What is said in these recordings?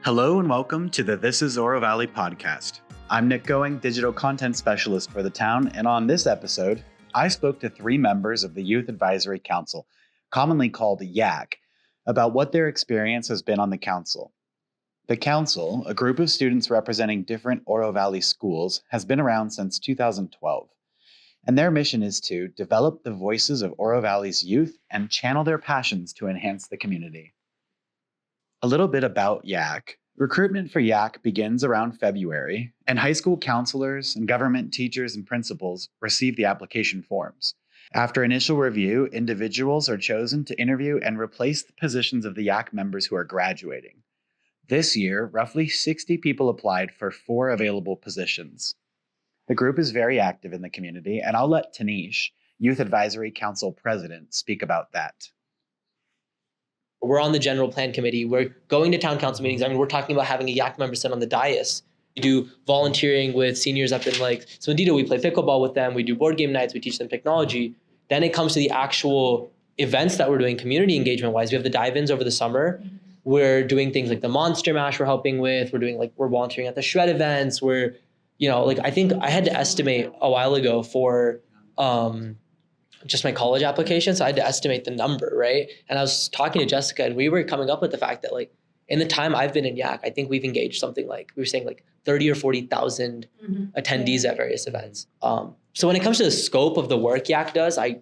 Hello and welcome to the This is Oro Valley podcast. I'm Nick Going, digital content specialist for the town, and on this episode, I spoke to 3 members of the Youth Advisory Council, commonly called YAC, about what their experience has been on the council. The council, a group of students representing different Oro Valley schools, has been around since 2012, and their mission is to develop the voices of Oro Valley's youth and channel their passions to enhance the community. A little bit about YAC. Recruitment for YAC begins around February, and high school counselors and government teachers and principals receive the application forms. After initial review, individuals are chosen to interview and replace the positions of the YAC members who are graduating. This year, roughly 60 people applied for 4 available positions. The group is very active in the community, and I'll let Tanish, Youth Advisory Council President, speak about that. We're on the general plan committee. We're going to town council meetings. I mean, we're talking about having a YAC member sit on the dais. We do volunteering with seniors up in like Swindito. We play pickleball with them. We do board game nights. We teach them technology. Then it comes to the actual events that we're doing community engagement wise. We have the dive-ins over the summer. We're doing things like the Monster Mash we're helping with. We're volunteering at the shred events. I think I had to estimate a while ago for just my college application. So I had to estimate the number, right? And I was talking to Jessica and we were coming up with the fact that like in the time I've been in YAC, I think we've engaged something like, we were saying like 30 or 40,000 attendees at various events. So when it comes to the scope of the work YAC does, I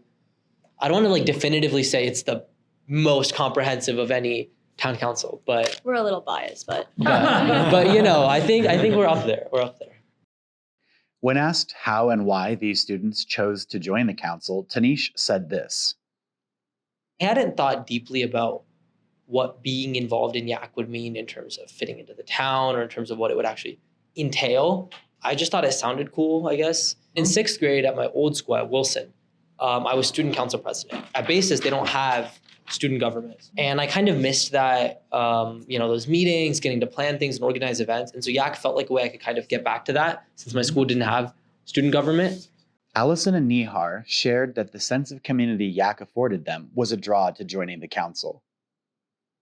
don't want to like definitively say it's the most comprehensive of any town council, but we're a little biased, but I think we're up there. We're up there. When asked how and why these students chose to join the council, Tanish said this. I hadn't thought deeply about what being involved in YAC would mean in terms of fitting into the town or in terms of what it would actually entail. I just thought it sounded cool, I guess. In 6th grade at my old school at Wilson, I was student council president. At Basis, they don't have student government. And I kind of missed that, those meetings, getting to plan things and organize events. And so YAC felt like a way I could kind of get back to that since my school didn't have student government. Allison and Nihar shared that the sense of community YAC afforded them was a draw to joining the council.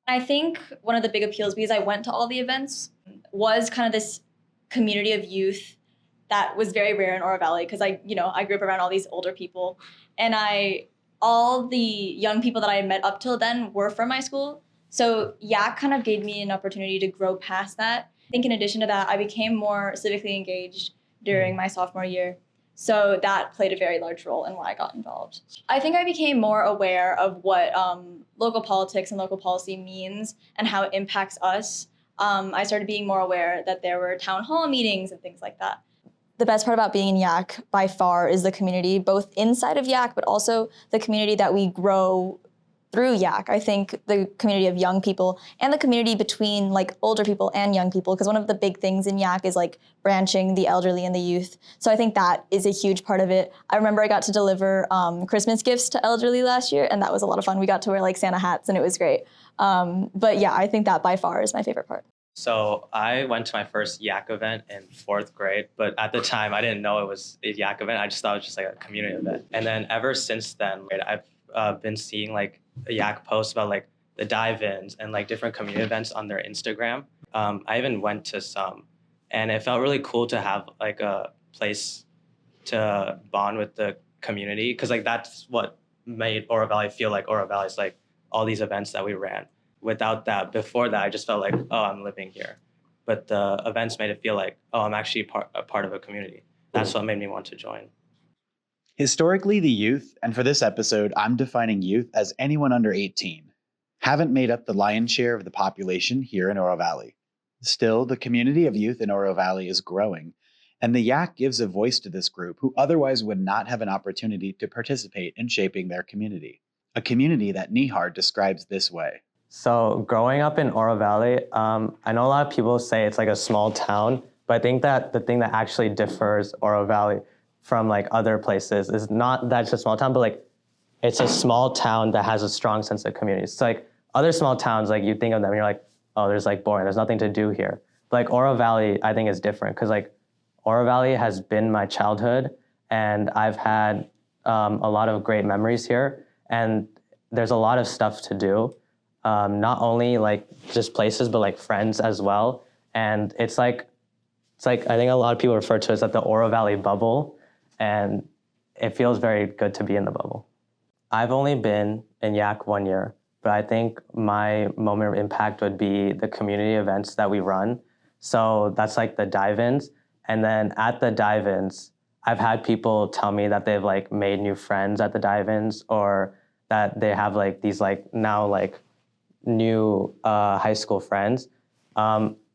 I think one of the big appeals, because I went to all the events, was kind of this community of youth that was very rare in Oro Valley because I grew up around all these older people. And all the young people that I had met up till then were from my school. So YAC kind of gave me an opportunity to grow past that. I think in addition to that, I became more civically engaged during my sophomore year. So that played a very large role in why I got involved. I think I became more aware of what local politics and local policy means and how it impacts us. I started being more aware that there were town hall meetings and things like that. The best part about being in YAC by far is the community, both inside of YAC, but also the community that we grow through YAC. I think the community of young people and the community between like older people and young people, because one of the big things in YAC is like branching the elderly and the youth. So I think that is a huge part of it. I remember I got to deliver Christmas gifts to elderly last year, and that was a lot of fun. We got to wear like Santa hats and it was great. But yeah, I think that by far is my favorite part. So I went to my first YAC event in 4th grade, but at the time I didn't know it was a YAC event. I just thought it was just like a community event. And then ever since then, I've been seeing like a YAC posts about like the dive-ins and like different community events on their Instagram. I even went to some, and it felt really cool to have like a place to bond with the community, because like that's what made Oro Valley feel like Oro Valley is like all these events that we ran. Without that, before that, I just felt like, oh, I'm living here. But the events made it feel like, oh, I'm actually a part of a community. That's what made me want to join. Historically, the youth, and for this episode, I'm defining youth as anyone under 18, haven't made up the lion's share of the population here in Oro Valley. Still, the community of youth in Oro Valley is growing, and the YAC gives a voice to this group who otherwise would not have an opportunity to participate in shaping their community. A community that Nihar describes this way. So growing up in Oro Valley, I know a lot of people say it's like a small town, but I think that the thing that actually differs Oro Valley from like other places is not that it's a small town, but like it's a small town that has a strong sense of community. So like other small towns, like you think of them and you're like, oh, there's like boring, there's nothing to do here. But like Oro Valley, I think is different because like Oro Valley has been my childhood and I've had a lot of great memories here and there's a lot of stuff to do. not only like just places, but like friends as well. And it's like I think a lot of people refer to it as like the Oro Valley bubble, and it feels very good to be in the bubble. I've only been in Yak 1 year, but I think my moment of impact would be the community events that we run. So that's like the dive-ins. And then at the dive-ins, I've had people tell me that they've like made new friends at the dive-ins, or that they have like these like now like new high school friends.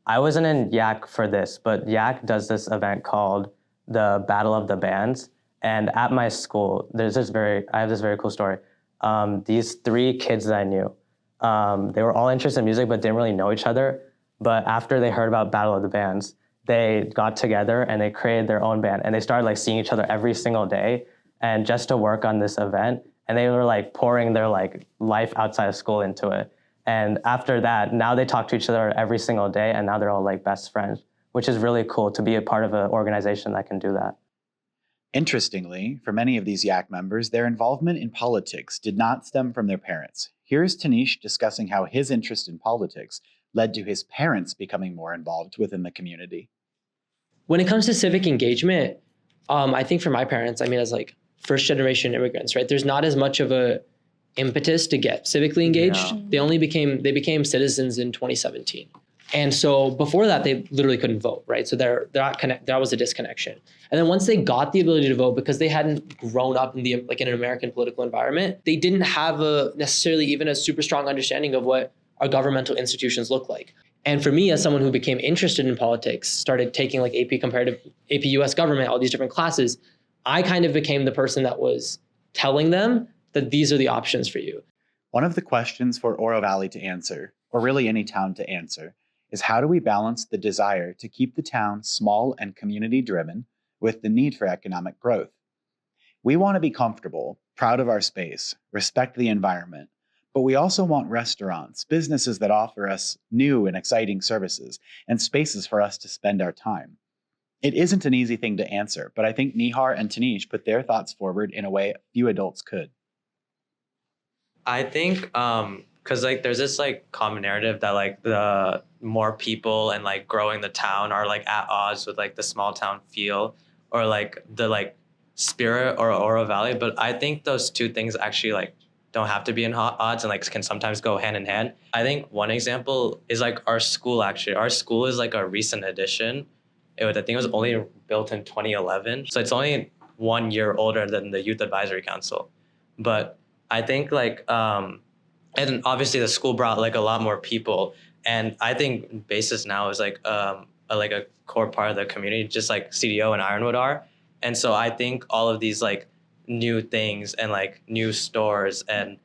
I wasn't in Yak for this, but Yak does this event called the Battle of the Bands. And at my school, I have this very cool story. These 3 kids that I knew, they were all interested in music, but didn't really know each other. But after they heard about Battle of the Bands, they got together and they created their own band, and they started like seeing each other every single day, and just to work on this event. And they were like pouring their like life outside of school into it. And after that, now they talk to each other every single day, and now they're all like best friends, which is really cool to be a part of an organization that can do that. Interestingly, for many of these Yak members, their involvement in politics did not stem from their parents. Here's Tanish discussing how his interest in politics led to his parents becoming more involved within the community. When it comes to civic engagement, I think for my parents, I mean, as like first generation immigrants, right? There's not as much of a impetus to get civically engaged. Yeah. They became citizens in 2017. And so before that, they literally couldn't vote, right? So they're not that was a disconnection. And then once they got the ability to vote, because they hadn't grown up in in an American political environment, they didn't have necessarily even a super strong understanding of what our governmental institutions look like. And for me, as someone who became interested in politics, started taking like AP Comparative, AP US Government, all these different classes, I kind of became the person that was telling them that these are the options for you. One of the questions for Oro Valley to answer, or really any town to answer, is how do we balance the desire to keep the town small and community-driven with the need for economic growth? We want to be comfortable, proud of our space, respect the environment, but we also want restaurants, businesses that offer us new and exciting services, and spaces for us to spend our time. It isn't an easy thing to answer, but I think Nihar and Tanish put their thoughts forward in a way few adults could. I think because like there's this like common narrative that like the more people and like growing the town are like at odds with like the small town feel or like the like spirit or Oro Valley, but I think those two things actually like don't have to be in odds and like can sometimes go hand in hand. I think one example is like our school. Actually, our school is like a recent addition. I think it was only built in 2011, so it's only 1 year older than the Youth Advisory Council. But I think like and obviously the school brought like a lot more people, and I think Basis now is like a core part of the community, just like CDO and Ironwood are. And so I think all of these like new things and like new stores and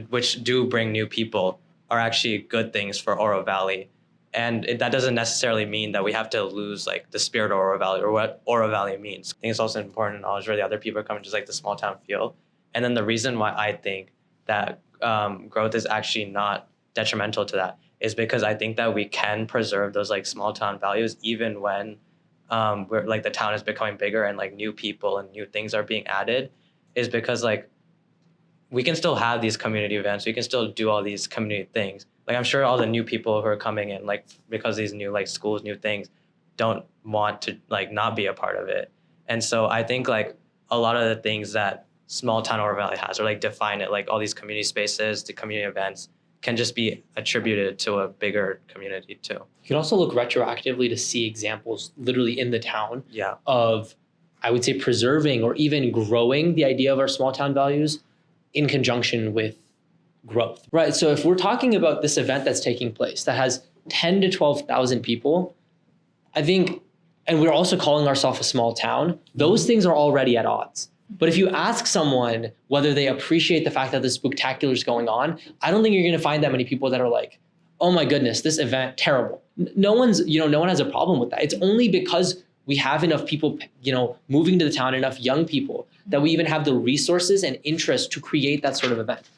which do bring new people are actually good things for Oro Valley. And that doesn't necessarily mean that we have to lose like the spirit of Oro Valley or what Oro Valley means. I think it's also important to acknowledge where the other people are coming, just like the small town feel. And then the reason why I think that growth is actually not detrimental to that is because I think that we can preserve those like small town values even when we're like the town is becoming bigger and like new people and new things are being added, is because like we can still have these community events. We can still do all these community things. Like I'm sure all the new people who are coming in, like because these new like schools, new things, don't want to like not be a part of it. And so I think like a lot of the things that small town Oro Valley has, or like define it, like all these community spaces, the community events, can just be attributed to a bigger community too. You can also look retroactively to see examples literally in the town of, I would say, preserving or even growing the idea of our small town values in conjunction with growth, right? So if we're talking about this event that's taking place that has 10 to 12,000 people, I think, and we're also calling ourselves a small town, those things are already at odds. But if you ask someone whether they appreciate the fact that the spectacular is going on, I don't think you're going to find that many people that are like, oh my goodness, this event, terrible. No one has a problem with that. It's only because we have enough people, moving to the town, enough young people, that we even have the resources and interest to create that sort of event.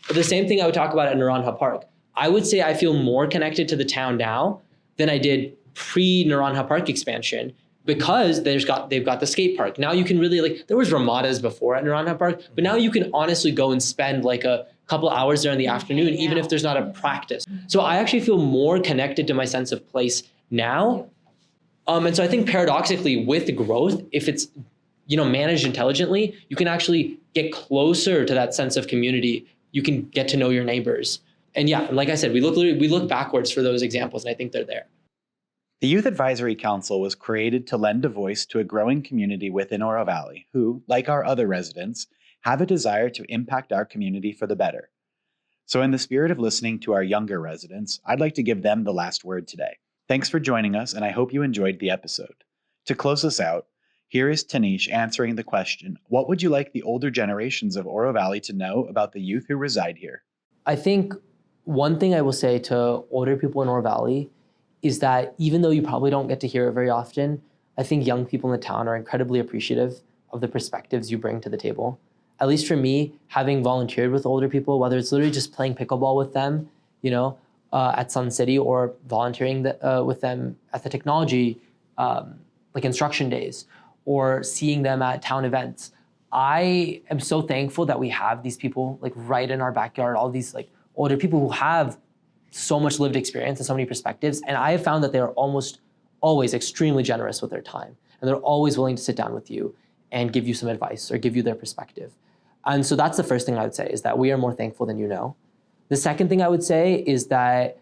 But the same thing I would talk about at Naranja Park. I would say I feel more connected to the town now than I did pre-Naranja Park expansion, because they've got the skate park. Now you can really there was Ramadas before at Naranja Park, but now you can honestly go and spend like a couple hours there in the afternoon, even if there's not a practice. So I actually feel more connected to my sense of place now. And so I think paradoxically with growth, if it's managed intelligently, you can actually get closer to that sense of community. You can get to know your neighbors. And yeah, like I said, we look backwards for those examples, and I think they're there. The Youth Advisory Council was created to lend a voice to a growing community within Oro Valley who, like our other residents, have a desire to impact our community for the better. So in the spirit of listening to our younger residents, I'd like to give them the last word today. Thanks for joining us, and I hope you enjoyed the episode. To close us out, here is Tanish answering the question, what would you like the older generations of Oro Valley to know about the youth who reside here? I think one thing I will say to older people in Oro Valley is that even though you probably don't get to hear it very often, I think young people in the town are incredibly appreciative of the perspectives you bring to the table. At least for me, having volunteered with older people, whether it's literally just playing pickleball with them, at Sun City, or volunteering with them at the technology, like instruction days, or seeing them at town events. I am so thankful that we have these people like right in our backyard, all these like older people who have so much lived experience and so many perspectives. And I have found that they are almost always extremely generous with their time. And they're always willing to sit down with you and give you some advice or give you their perspective. And so that's the first thing I would say, is that we are more thankful than you know. The second thing I would say is that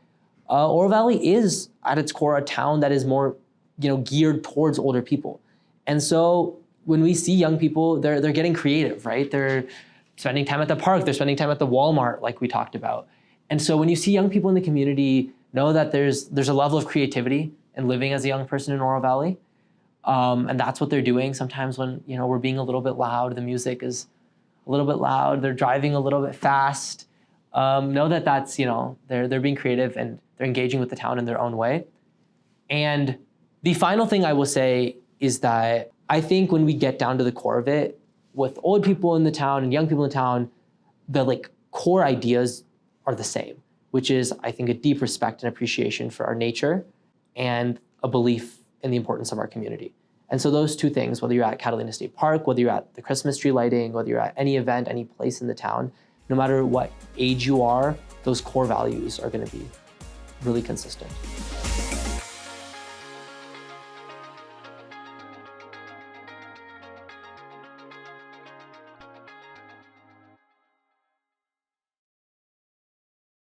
Oro Valley is at its core a town that is more geared towards older people. And so when we see young people, they're getting creative, right? They're spending time at the park, they're spending time at the Walmart, like we talked about. And so when you see young people in the community, know that there's a level of creativity in living as a young person in Oro Valley. And that's what they're doing. Sometimes when we're being a little bit loud, the music is a little bit loud, they're driving a little bit fast. Know that that's, they're being creative and they're engaging with the town in their own way. And the final thing I will say is that I think when we get down to the core of it, with old people in the town and young people in the town, the core ideas are the same, which is, I think, a deep respect and appreciation for our nature and a belief in the importance of our community. And so those two things, whether you're at Catalina State Park, whether you're at the Christmas tree lighting, whether you're at any event, any place in the town, no matter what age you are, those core values are going to be really consistent.